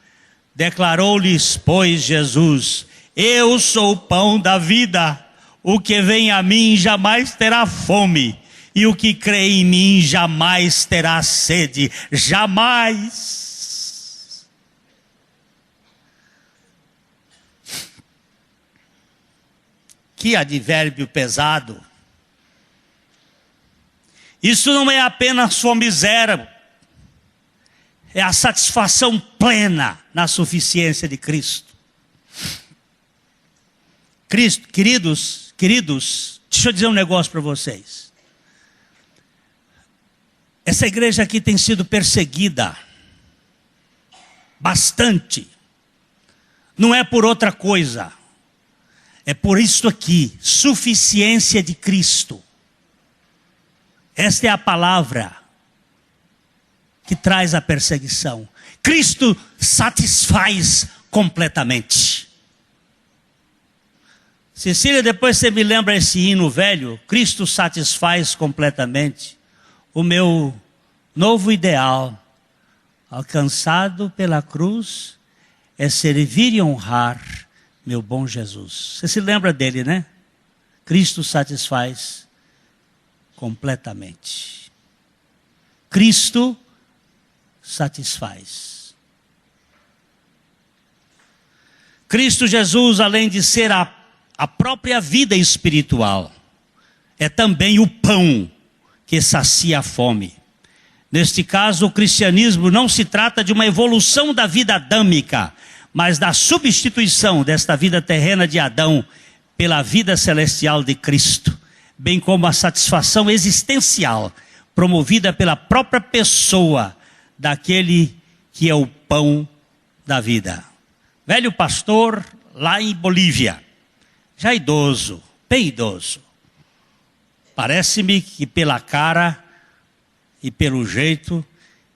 Declarou-lhes, pois, Jesus: eu sou o pão da vida. O que vem a mim jamais terá fome, e o que crê em mim jamais terá sede. Jamais. Que advérbio pesado. Isso não é apenas fome zero. É a satisfação plena na suficiência de Cristo. Cristo, queridos, deixa eu dizer um negócio para vocês. Essa igreja aqui tem sido perseguida bastante. Não é por outra coisa. É por isso aqui, suficiência de Cristo. Esta é a palavra que traz a perseguição. Cristo satisfaz completamente. Cecília, depois você me lembra esse hino velho, Cristo satisfaz completamente. O meu novo ideal, alcançado pela cruz, é servir e honrar meu bom Jesus. Você se lembra dele, né? Cristo satisfaz completamente. Cristo satisfaz. Cristo Jesus, além de ser a própria vida espiritual, é também o pão que sacia a fome. Neste caso, o cristianismo não se trata de uma evolução da vida adâmica, mas da substituição desta vida terrena de Adão pela vida celestial de Cristo, bem como a satisfação existencial promovida pela própria pessoa daquele que é o pão da vida. Velho pastor lá em Bolívia, já idoso, bem idoso. Parece-me que pela cara e pelo jeito,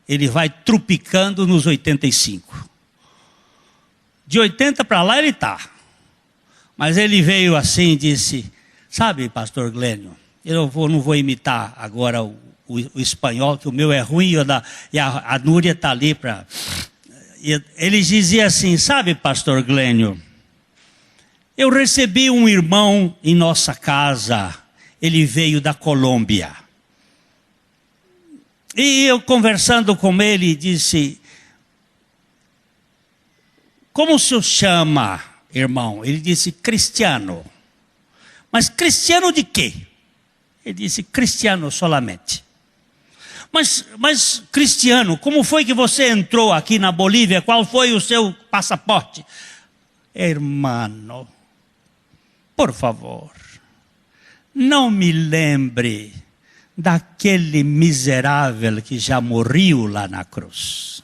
ele vai trupicando nos 85. De 80 para lá ele está. Mas ele veio assim e disse, sabe, pastor Glênio, eu não vou imitar agora o espanhol, que o meu é ruim, e a Núria está ali para... Ele dizia assim, sabe, pastor Glênio, eu recebi um irmão em nossa casa, ele veio da Colômbia. E eu conversando com ele, disse, como o senhor chama, irmão? Ele disse, Cristiano. Mas cristiano de quê? Ele disse, cristiano solamente. Mas Cristiano, como foi que você entrou aqui na Bolívia? Qual foi o seu passaporte? Hermano, por favor, não me lembre daquele miserável que já morreu lá na cruz.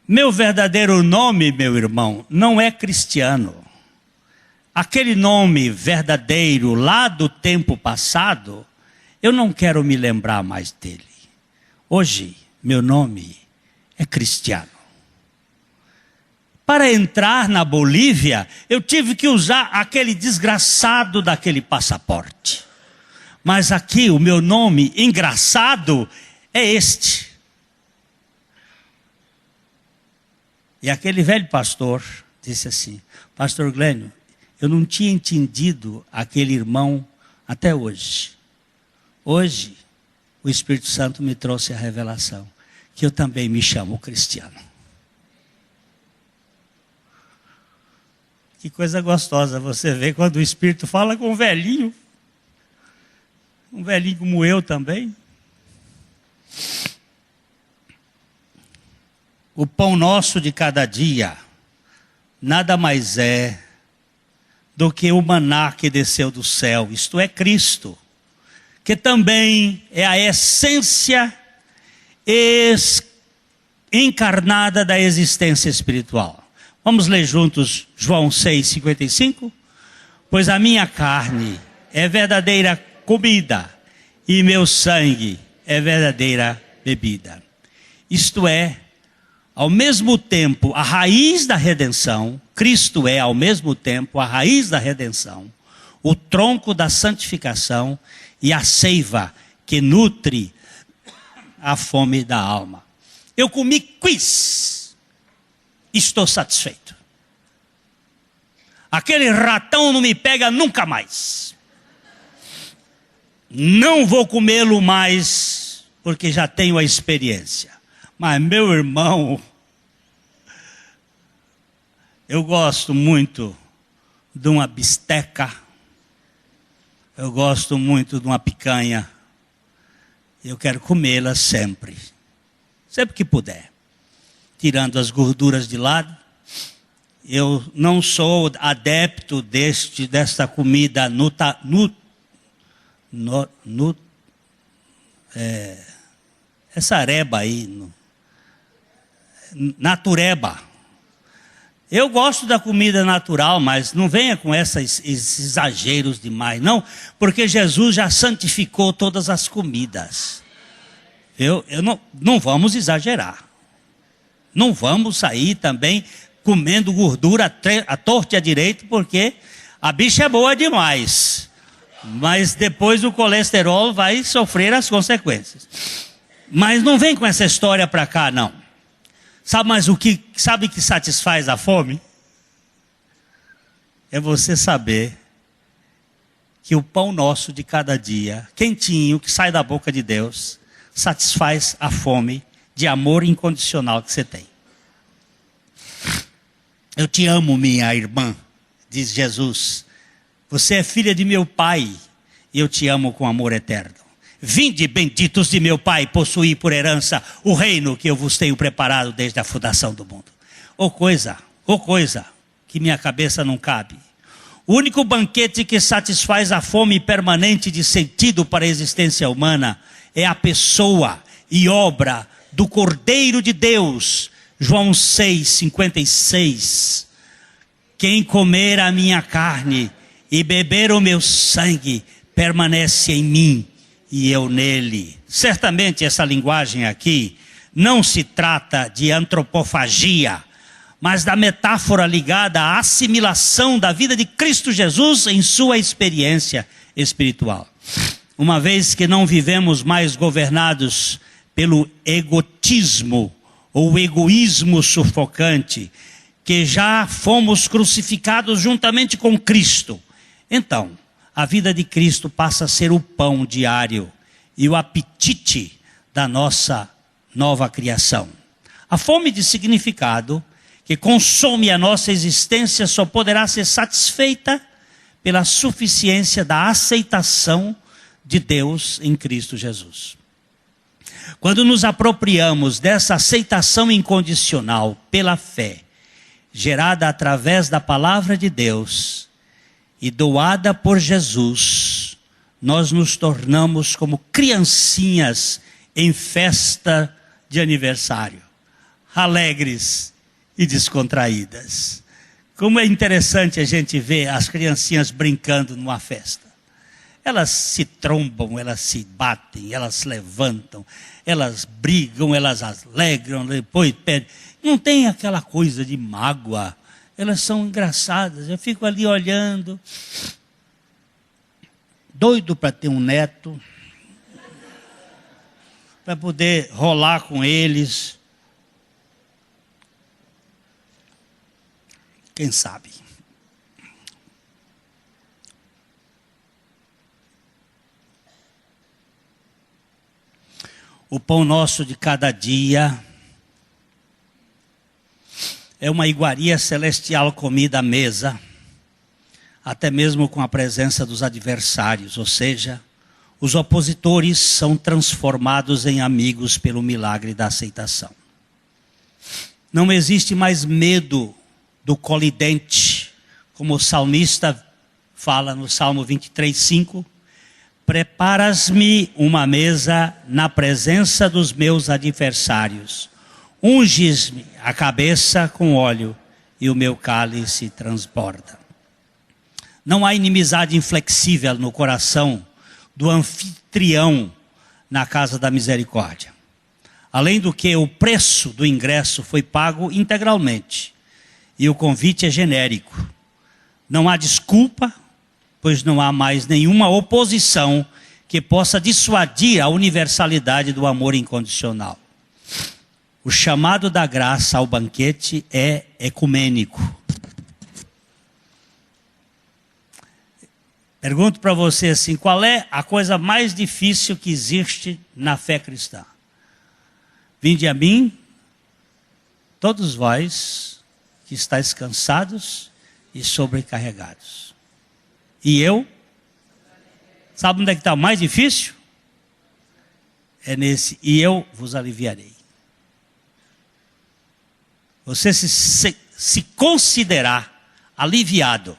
Meu verdadeiro nome, meu irmão, não é Cristiano. Aquele nome verdadeiro lá do tempo passado, eu não quero me lembrar mais dele. Hoje, meu nome é Cristiano. Para entrar na Bolívia, eu tive que usar aquele desgraçado daquele passaporte. Mas aqui o meu nome engraçado é este. E aquele velho pastor disse assim, pastor Glênio, eu não tinha entendido aquele irmão até hoje. Hoje, o Espírito Santo me trouxe a revelação que eu também me chamo Cristiano. Que coisa gostosa você vê quando o Espírito fala com um velhinho como eu também. O pão nosso de cada dia nada mais é do que o maná que desceu do céu, isto é Cristo, que também é a essência encarnada da existência espiritual. Vamos ler juntos João 6,55? Pois a minha carne é verdadeira comida e meu sangue é verdadeira bebida. Isto é, ao mesmo tempo, a raiz da redenção. Cristo é, ao mesmo tempo, a raiz da redenção, o tronco da santificação e a seiva que nutre a fome da alma. Eu comi quiz, estou satisfeito. Aquele ratão não me pega nunca mais. Não vou comê-lo mais, porque já tenho a experiência. Mas, meu irmão, eu gosto muito de uma bisteca, eu gosto muito de uma picanha, eu quero comê-la sempre que puder, tirando as gorduras de lado. Eu não sou adepto desta comida essa areba aí, natureba. Eu gosto da comida natural, mas não venha com esses exageros demais, não, porque Jesus já santificou todas as comidas. Não vamos exagerar. Não vamos sair também comendo gordura à torta e à direita, porque a bicha é boa demais. Mas depois o colesterol vai sofrer as consequências. Mas não vem com essa história para cá, não. Sabe que satisfaz a fome? É você saber que o pão nosso de cada dia, quentinho, que sai da boca de Deus, satisfaz a fome de amor incondicional que você tem. Eu te amo, minha irmã, diz Jesus. Você é filha de meu Pai e eu te amo com amor eterno. Vinde, benditos de meu Pai, possuí por herança o reino que eu vos tenho preparado desde a fundação do mundo. Ô coisa que minha cabeça não cabe. O único banquete que satisfaz a fome permanente de sentido para a existência humana é a pessoa e obra do Cordeiro de Deus. João 6,56. Quem comer a minha carne e beber o meu sangue permanece em mim e eu nele. Certamente essa linguagem aqui não se trata de antropofagia, mas da metáfora ligada à assimilação da vida de Cristo Jesus em sua experiência espiritual. Uma vez que não vivemos mais governados pelo egotismo ou egoísmo sufocante, que já fomos crucificados juntamente com Cristo, então a vida de Cristo passa a ser o pão diário e o apetite da nossa nova criação. A fome de significado que consome a nossa existência só poderá ser satisfeita pela suficiência da aceitação de Deus em Cristo Jesus. Quando nos apropriamos dessa aceitação incondicional pela fé, gerada através da palavra de Deus e doada por Jesus, nós nos tornamos como criancinhas em festa de aniversário, alegres e descontraídas. Como é interessante a gente ver as criancinhas brincando numa festa. Elas se trombam, elas se batem, elas se levantam, elas brigam, elas alegram, depois pedem. Não tem aquela coisa de mágoa. Elas são engraçadas. Eu fico ali olhando, doido para ter um neto, para poder rolar com eles. Quem sabe? O pão nosso de cada dia é uma iguaria celestial comida à mesa, até mesmo com a presença dos adversários, ou seja, os opositores são transformados em amigos pelo milagre da aceitação. Não existe mais medo do colidente, como o salmista fala no Salmo 23:5, preparas-me uma mesa na presença dos meus adversários, unges-me a cabeça com óleo e o meu cálice transborda. Não há inimizade inflexível no coração do anfitrião na casa da misericórdia. Além do que, o preço do ingresso foi pago integralmente e o convite é genérico. Não há desculpa, pois não há mais nenhuma oposição que possa dissuadir a universalidade do amor incondicional. O chamado da graça ao banquete é ecumênico. Pergunto para você assim, qual é a coisa mais difícil que existe na fé cristã? Vinde a mim, todos vós que estáis cansados e sobrecarregados. E eu? Sabe onde é que está o mais difícil? É nesse, e eu vos aliviarei. Você se considerar aliviado,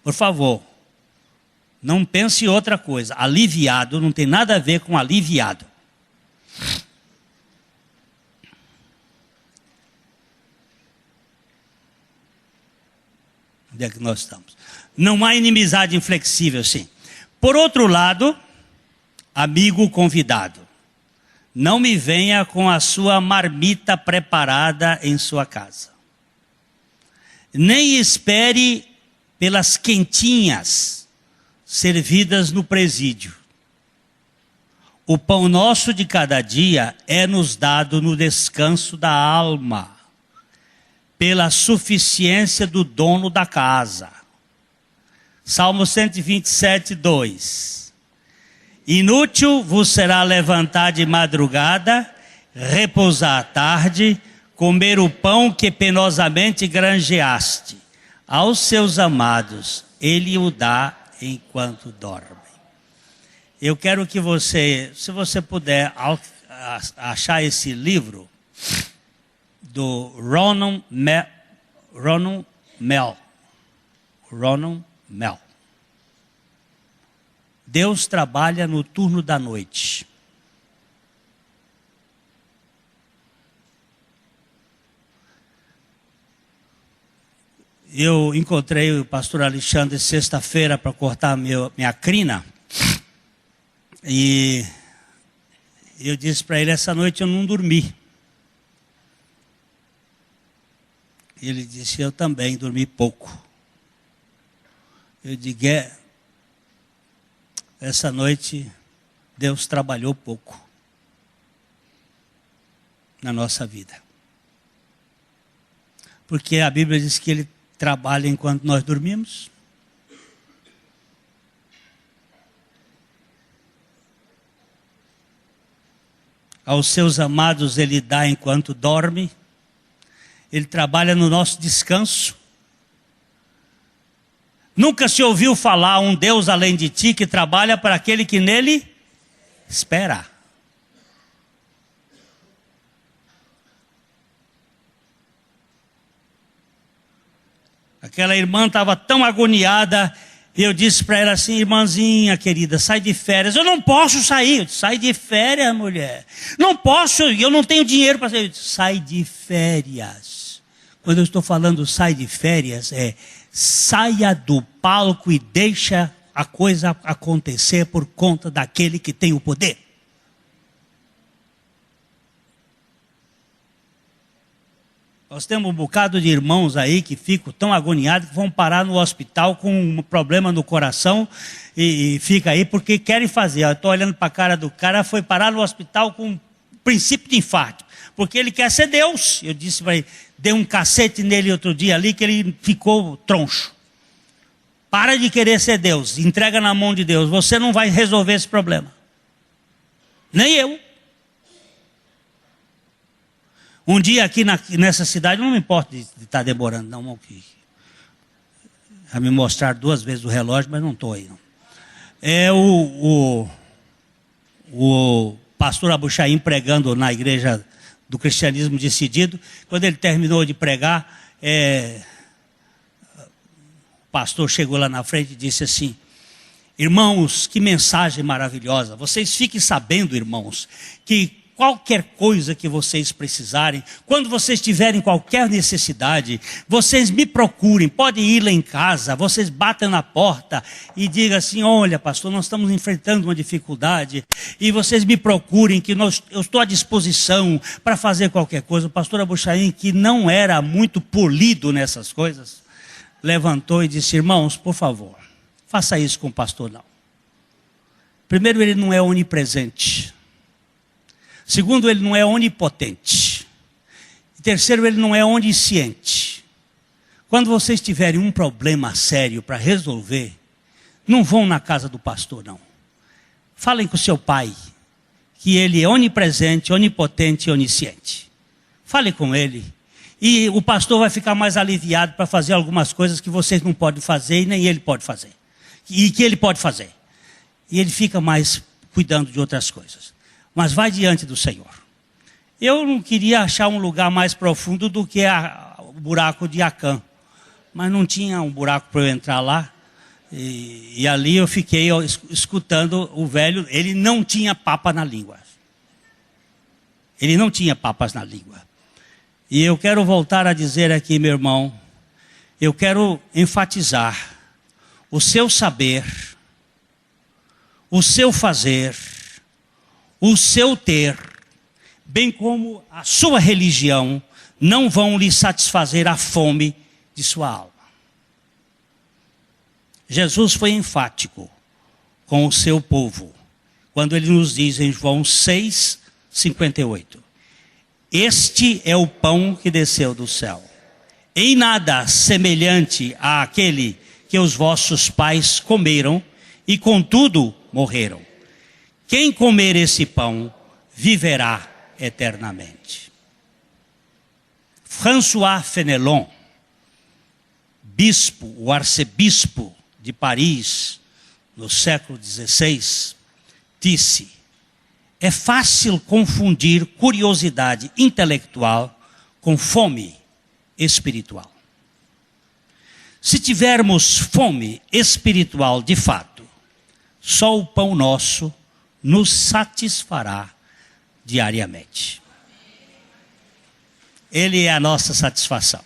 por favor, não pense em outra coisa. Aliviado não tem nada a ver com aliviado. Onde é que nós estamos? Não há inimizade inflexível, sim. Por outro lado, amigo convidado, não me venha com a sua marmita preparada em sua casa. Nem espere pelas quentinhas servidas no presídio. O pão nosso de cada dia é nos dado no descanso da alma, pela suficiência do dono da casa. Salmo 127, 2. Inútil vos será levantar de madrugada, repousar à tarde, comer o pão que penosamente granjeaste. Aos seus amados, ele o dá enquanto dormem. Eu quero que você, se você puder achar esse livro, do Ronan Mell. Deus trabalha no turno da noite. Eu encontrei o pastor Alexandre sexta-feira para cortar minha crina. E eu disse para ele, essa noite eu não dormi. Ele disse, eu também dormi pouco. Eu digo, essa noite Deus trabalhou pouco na nossa vida. Porque a Bíblia diz que Ele trabalha enquanto nós dormimos. Aos seus amados Ele dá enquanto dorme. Ele trabalha no nosso descanso. Nunca se ouviu falar um Deus além de ti que trabalha para aquele que nele espera. Aquela irmã estava tão agoniada, e eu disse para ela assim, irmãzinha querida, sai de férias. Eu não posso sair. Eu disse, sai de férias, mulher. Não posso, eu não tenho dinheiro para sair. Eu disse, sai de férias. Quando eu estou falando sai de férias, saia do palco e deixa a coisa acontecer por conta daquele que tem o poder. Nós temos um bocado de irmãos aí que ficam tão agoniados que vão parar no hospital com um problema no coração e fica aí porque querem fazer. Eu estou olhando para a cara do cara, foi parar no hospital com um princípio de infarto, porque ele quer ser Deus. Eu disse para ele, dei um cacete nele outro dia ali que ele ficou troncho. Para de querer ser Deus, entrega na mão de Deus, você não vai resolver esse problema. Nem eu. Um dia aqui nessa cidade, não me importa de estar demorando, não. Já me mostraram 2 vezes o relógio, mas não estou aí. Não. O pastor Abuchaim pregando na igreja do cristianismo decidido. Quando ele terminou de pregar, o pastor chegou lá na frente e disse assim, irmãos, que mensagem maravilhosa. Vocês fiquem sabendo, irmãos, que qualquer coisa que vocês precisarem, quando vocês tiverem qualquer necessidade, vocês me procurem, podem ir lá em casa, vocês batem na porta e digam assim: olha, pastor, nós estamos enfrentando uma dificuldade, e vocês me procurem, que eu estou à disposição para fazer qualquer coisa. O pastor Abuchaim, que não era muito polido nessas coisas, levantou e disse: irmãos, por favor, faça isso com o pastor não. Primeiro, ele não é onipresente. Segundo, ele não é onipotente. E terceiro, ele não é onisciente. Quando vocês tiverem um problema sério para resolver, não vão na casa do pastor, não. Falem com o seu pai, que ele é onipresente, onipotente e onisciente. Fale com ele. E o pastor vai ficar mais aliviado para fazer algumas coisas que vocês não podem fazer e nem ele pode fazer. E que ele pode fazer. E ele fica mais cuidando de outras coisas. Mas vai diante do Senhor. Eu não queria achar um lugar mais profundo do que o buraco de Acã. Mas não tinha um buraco para eu entrar lá. E ali eu fiquei escutando o velho. Ele não tinha papa na língua. Ele não tinha papas na língua. E eu quero voltar a dizer aqui, meu irmão. Eu quero enfatizar o seu saber, o seu fazer, o seu ter, bem como a sua religião, não vão lhe satisfazer a fome de sua alma. Jesus foi enfático com o seu povo, quando ele nos diz em João 6:58, este é o pão que desceu do céu, em nada semelhante àquele que os vossos pais comeram e contudo morreram. Quem comer esse pão viverá eternamente. François Fenelon, bispo, o arcebispo de Paris, no século XVI, disse: é fácil confundir curiosidade intelectual com fome espiritual. Se tivermos fome espiritual de fato, só o pão nosso nos satisfará diariamente. Ele é a nossa satisfação.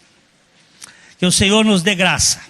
Que o Senhor nos dê graça